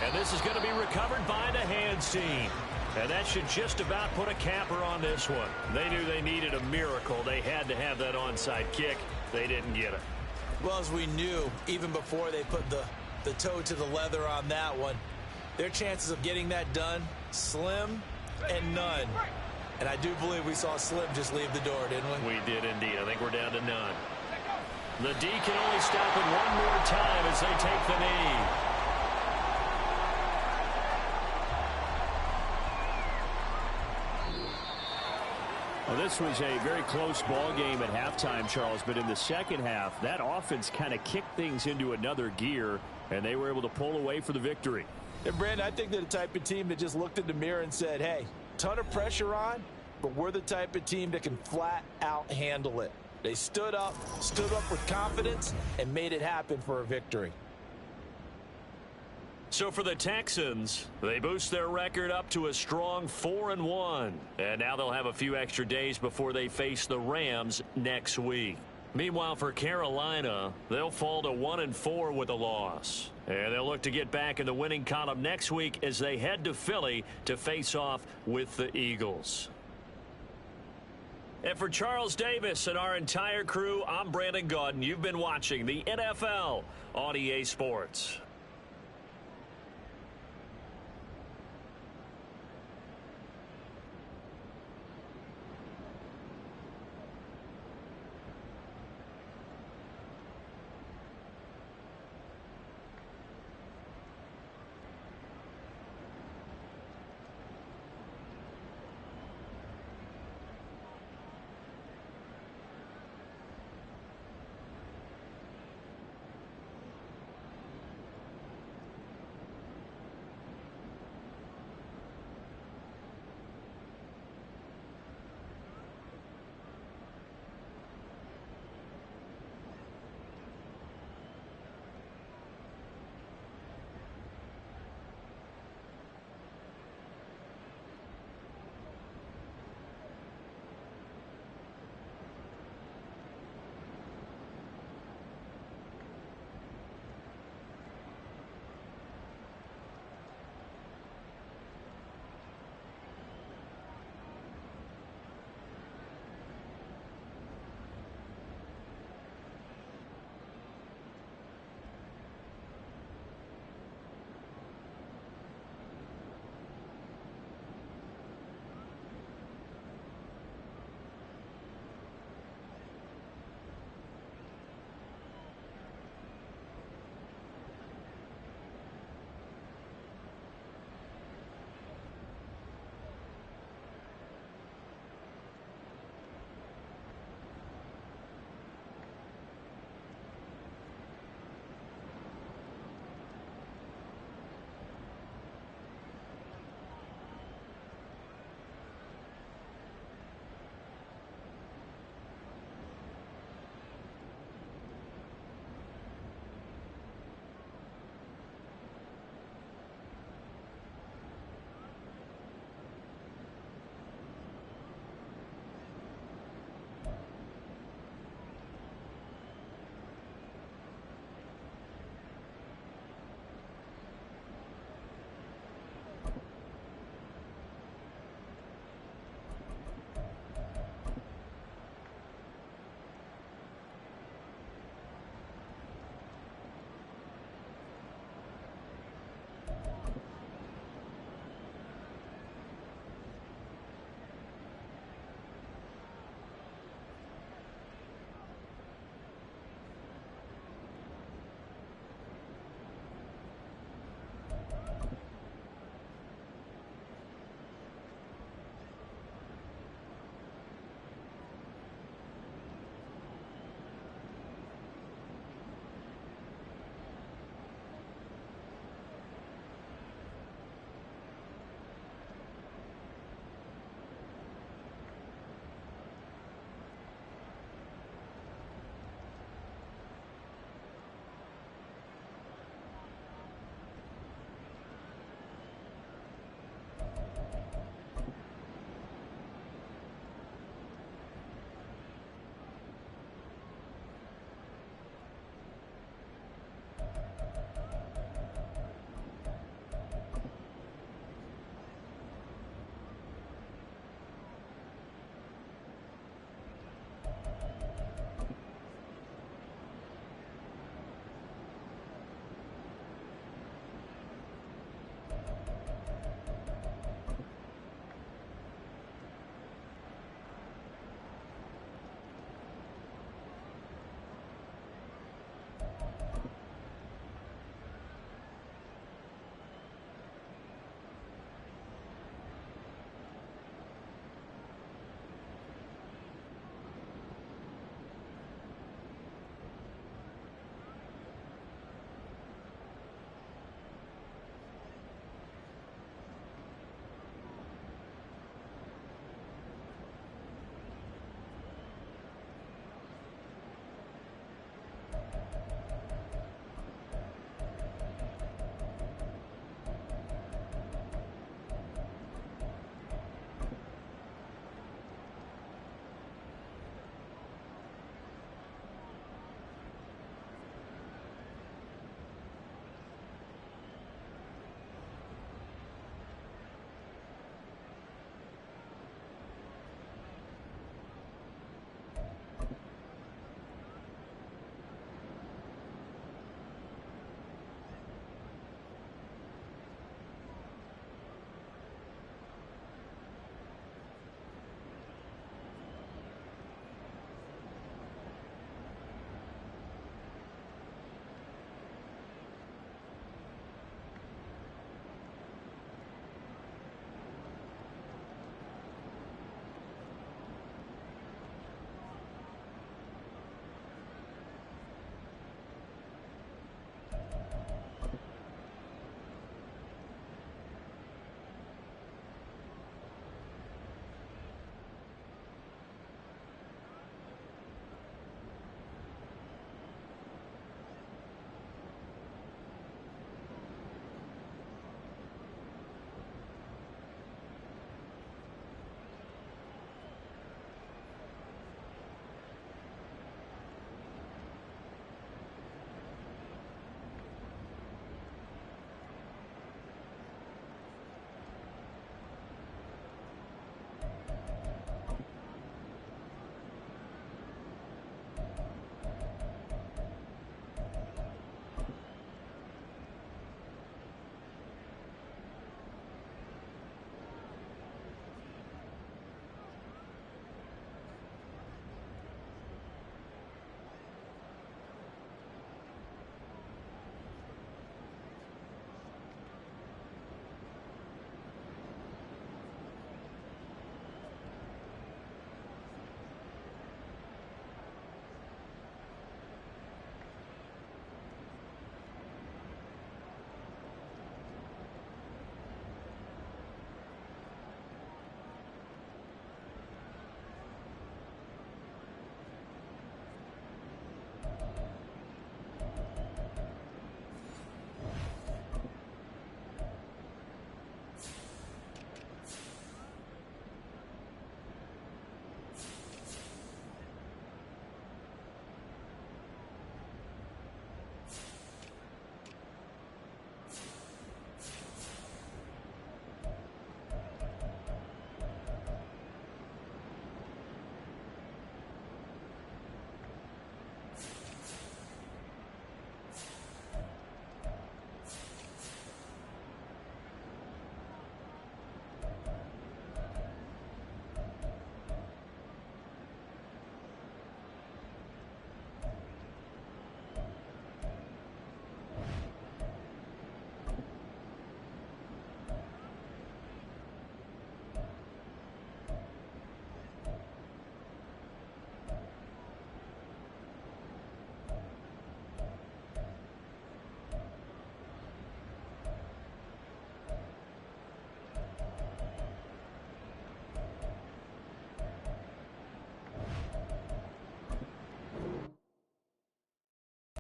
And this is going to be recovered by the hands team. And that should just about put a capper on this one. They knew they needed a miracle. They had to have that onside kick. They didn't get it. Well, as we knew, even before they put the toe to the leather on that one, their chances of getting that done, slim and none. And I do believe we saw Slim just leave the door, didn't we? We did indeed. I think we're down to none. The D can only stop it one more time as they take the knee. Well, this was a very close ball game at halftime, Charles, but in the second half, that offense kind of kicked things into another gear, and they were able to pull away for the victory. And, Brandon, I think they're the type of team that just looked in the mirror and said, hey, ton of pressure on, but we're the type of team that can flat out handle it. They stood up with confidence, and made it happen for a victory. So for the Texans, they boost their record up to a strong 4-1. And now they'll have a few extra days before they face the Rams next week. Meanwhile, for Carolina, they'll fall to 1-4 with a loss. And they'll look to get back in the winning column next week as they head to Philly to face off with the Eagles. And for Charles Davis and our entire crew, I'm Brandon Gaudin. You've been watching the NFL on EA Sports.